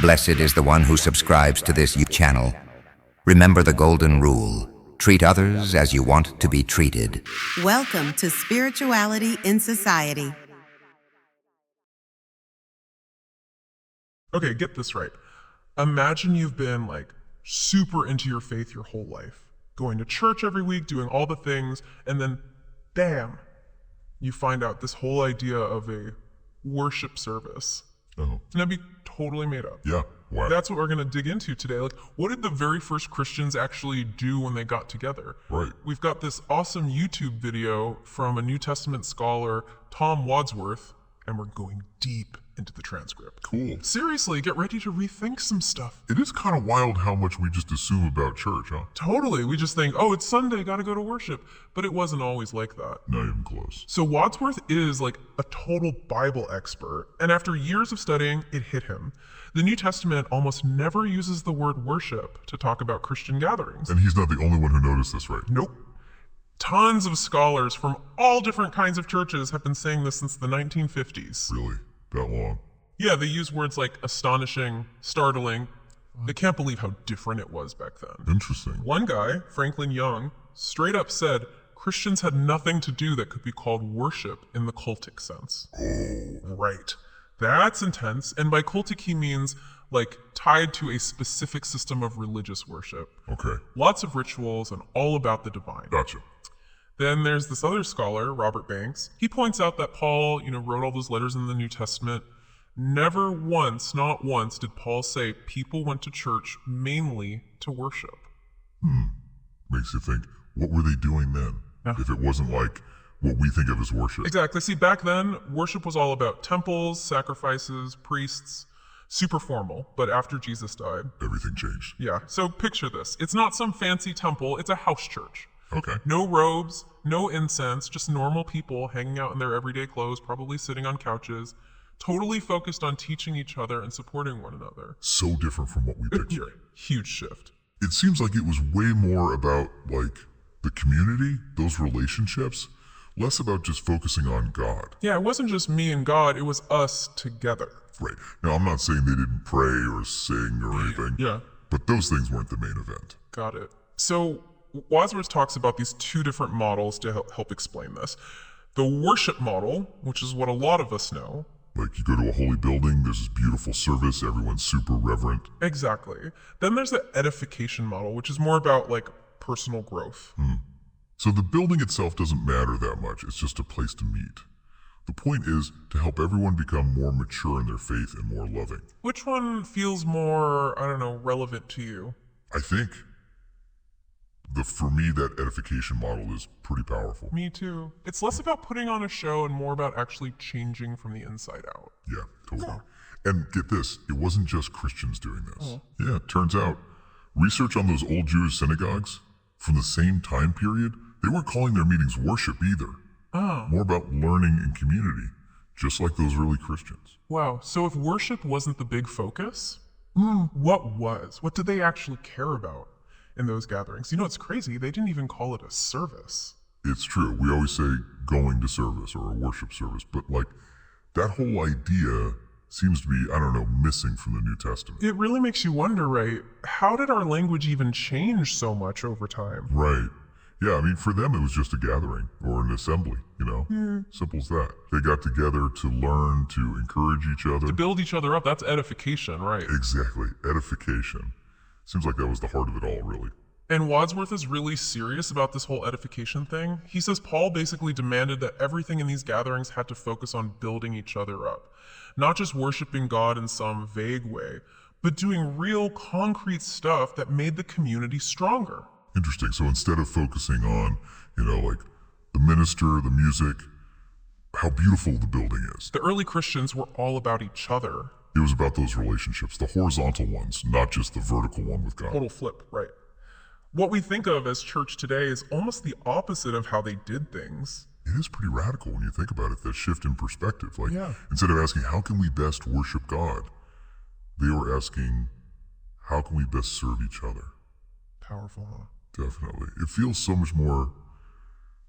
Blessed is the one who subscribes to this YouTube channel. Remember the golden rule. Treat others as you want to be treated. Welcome to Spirituality in Society. Okay, get this right. Imagine you've been super into your faith your whole life, going to church every week, doing all the things, and then bam, you find out this whole idea of a worship service. Oh. And that'd be totally made up. Yeah. Wow. That's what we're going to dig into today. What did the very first Christians actually do when they got together? Right. We've got this awesome YouTube video from a New Testament scholar, Tom Wadsworth, and we're going deep into the transcript. Cool. Seriously, get ready to rethink some stuff. It is kind of wild how much we just assume about church, huh? Totally. We just think, oh, it's Sunday, gotta go to worship. But it wasn't always like that. Not even close. So Wadsworth is a total Bible expert, and after years of studying, it hit him. The New Testament almost never uses the word worship to talk about Christian gatherings. And he's not the only one who noticed this, right? Nope. Tons of scholars from all different kinds of churches have been saying this since the 1950s. Really? That long? Yeah, they use words like astonishing, startling. They can't believe how different it was back then. Interesting. One guy, Franklin Young, straight up said Christians had nothing to do that could be called worship in the cultic sense. Oh. Right. That's intense. And by cultic, he means tied to a specific system of religious worship. Okay. Lots of rituals and all about the divine. Gotcha. Then there's this other scholar, Robert Banks. He points out that Paul, wrote all those letters in the New Testament. Never once, not once, did Paul say people went to church mainly to worship. Makes you think, what were they doing then? Yeah. If it wasn't like what we think of as worship. Exactly. See, back then, worship was all about temples, sacrifices, priests, super formal. But after Jesus died, Everything changed. yeah. So picture this. It's not some fancy temple, it's a house church. Okay. No robes, no incense, just normal people hanging out in their everyday clothes, probably sitting on couches, totally focused on teaching each other and supporting one another. So different from what we picture. Huge shift. It seems like it was way more about the community, those relationships, less about just focusing on God. Yeah, it wasn't just me and God, it was us together. Right. Now, I'm not saying they didn't pray or sing or anything. Yeah. But those things weren't the main event. Got it. So Wadsworth talks about these two different models to help explain this. The worship model, which is what a lot of us know. You go to a holy building, there's this beautiful service, everyone's super reverent. Exactly. Then there's the edification model, which is more about personal growth. So the building itself doesn't matter that much, it's just a place to meet. The point is to help everyone become more mature in their faith and more loving. Which one feels more, relevant to you? I think, for me, that edification model is pretty powerful. Me too. It's less about putting on a show and more about actually changing from the inside out. Yeah, totally. And get this, it wasn't just Christians doing this. Yeah, it turns out, research on those old Jewish synagogues from the same time period, they weren't calling their meetings worship either. More about learning and community, just like those early Christians. Wow, so if worship wasn't the big focus, what was? What did they actually care about in those gatherings? It's crazy, they didn't even call it a service. It's true, we always say going to service or a worship service, but that whole idea seems to be, missing from the New Testament. It really makes you wonder, right? How did our language even change so much over time? Right. Yeah, for them it was just a gathering or an assembly, Simple as that. They got together to learn, to encourage each other. To build each other up, that's edification, right? Exactly, edification. Seems like that was the heart of it all, really. And Wadsworth is really serious about this whole edification thing. He says Paul basically demanded that everything in these gatherings had to focus on building each other up. Not just worshiping God in some vague way, but doing real concrete stuff that made the community stronger. Interesting. So instead of focusing on, the minister, the music, how beautiful the building is. The early Christians were all about each other. It was about those relationships, the horizontal ones, not just the vertical one with God. Total flip, right. What we think of as church today is almost the opposite of how they did things. It is pretty radical when you think about it, that shift in perspective. Yeah. Instead of asking, how can we best worship God? They were asking, how can we best serve each other? Powerful, huh? Definitely. It feels so much more,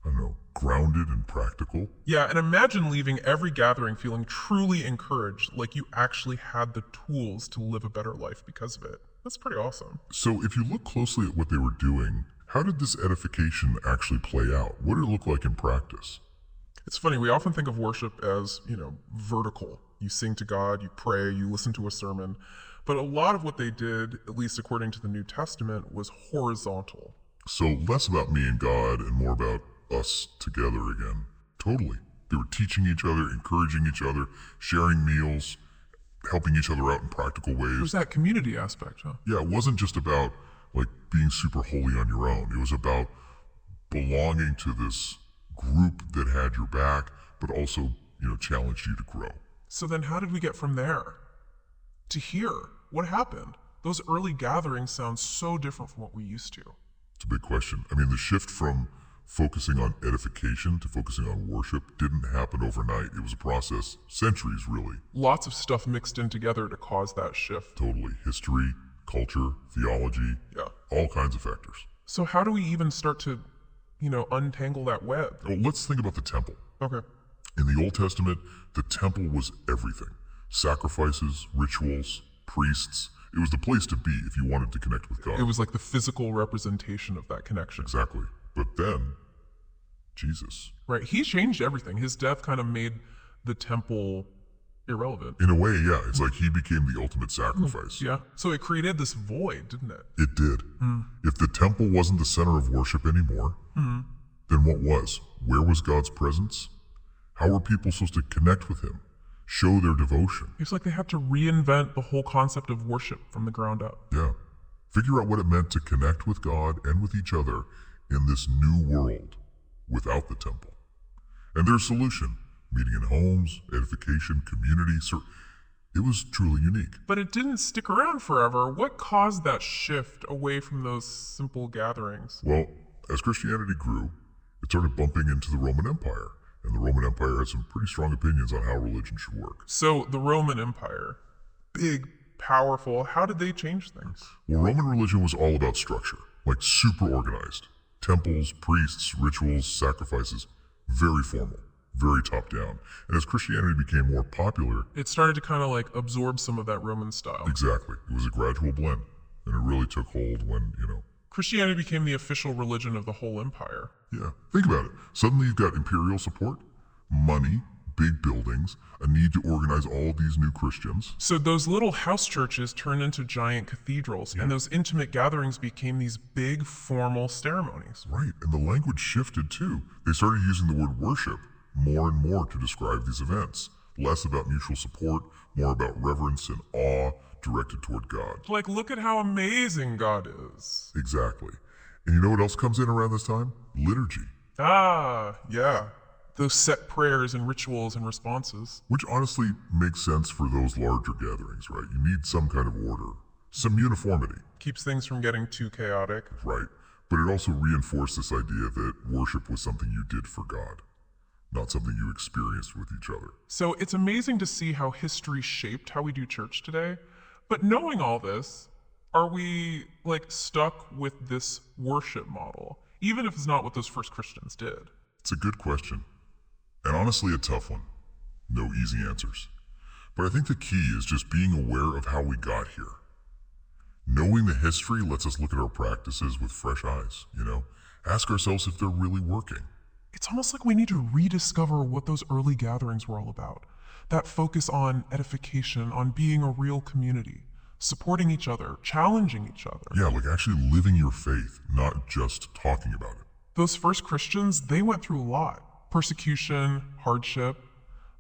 I don't know, grounded and practical. Yeah, and imagine leaving every gathering feeling truly encouraged, like you actually had the tools to live a better life because of it. That's pretty awesome. So if you look closely at what they were doing, how did this edification actually play out? What did it look like in practice? It's funny, we often think of worship as, vertical. You sing to God, you pray, you listen to a sermon. But a lot of what they did, at least according to the New Testament, was horizontal. So less about me and God and more about us together again. Totally. They were teaching each other, encouraging each other, sharing meals, helping each other out in practical ways. There's that community aspect, huh? Yeah, it wasn't just about like being super holy on your own. It was about belonging to this group that had your back, but also, challenged you to grow. So then how did we get from there to here? What happened? Those early gatherings sound so different from what we used to. It's a big question. I mean, the shift from focusing on edification to focusing on worship didn't happen overnight. It was a process, centuries really. Lots of stuff mixed in together to cause that shift. Totally. History, culture, theology, Yeah. all kinds of factors. So how do we even start to, untangle that web? Well, let's think about the temple. Okay. In the Old Testament, the temple was everything. Sacrifices, rituals, priests. It was the place to be if you wanted to connect with God. It was like the physical representation of that connection. Exactly. But then, Jesus. Right. He changed everything. His death kind of made the temple irrelevant. In a way, yeah, it's like he became the ultimate sacrifice. Yeah. So it created this void, didn't it? It did. If the temple wasn't the center of worship anymore, then what was? Where was God's presence? How were people supposed to connect with him? Show their devotion? It's like they had to reinvent the whole concept of worship from the ground up. Yeah. Figure out what it meant to connect with God and with each other in this new world without the temple. And their solution, meeting in homes, edification, community, it was truly unique. But it didn't stick around forever. What caused that shift away from those simple gatherings? Well, as Christianity grew, it started bumping into the Roman Empire. And the Roman Empire had some pretty strong opinions on how religion should work. So the Roman Empire, big, powerful, how did they change things? Well, Roman religion was all about structure, like super organized. Temples, priests, rituals, sacrifices, very formal, very top down. And as Christianity became more popular, It started to kind of like absorb some of that Roman style. exactly, it was a gradual blend. And it really took hold when, Christianity became the official religion of the whole empire. yeah, think about it. Suddenly you've got imperial support, money, big buildings, a need to organize all these new Christians. So those little house churches turned into giant cathedrals, and those intimate gatherings became these big formal ceremonies. Right, and the language shifted too. They started using the word worship more and more to describe these events. Less about mutual support, more about reverence and awe directed toward God. Like, look at how amazing God is. Exactly. And you know what else comes in around this time? Liturgy. Ah, yeah. Those set prayers and rituals and responses. Which honestly makes sense for those larger gatherings, right? You need some kind of order, some uniformity, Keeps things from getting too chaotic. right? But it also reinforced this idea that worship was something you did for God, not something you experienced with each other. So it's amazing to see how history shaped how we do church today. But knowing all this, are we stuck with this worship model, even if it's not what those first Christians did? It's a good question, and honestly a tough one. No easy answers. But I think the key is just being aware of how we got here. Knowing the history lets us look at our practices with fresh eyes, Ask ourselves if they're really working. It's almost like we need to rediscover what those early gatherings were all about. That focus on edification, on being a real community, supporting each other, challenging each other. Yeah, like actually living your faith, not just talking about it. Those first Christians, they went through a lot. Persecution, hardship,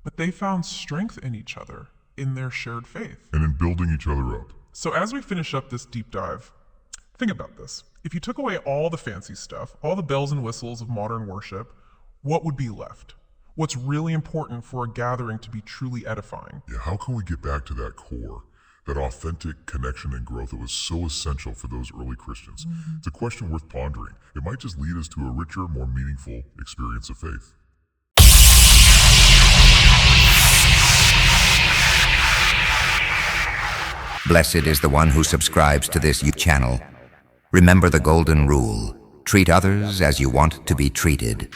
but they found strength in each other, in their shared faith. And in building each other up. So as we finish up this deep dive, think about this. If you took away all the fancy stuff, all the bells and whistles of modern worship, what would be left? What's really important for a gathering to be truly edifying? Yeah, how can we get back to that core, that authentic connection and growth that was so essential for those early Christians? It's a question worth pondering. It might just lead us to a richer, more meaningful experience of faith. Blessed is the one who subscribes to this channel. Remember the golden rule. treat others as you want to be treated.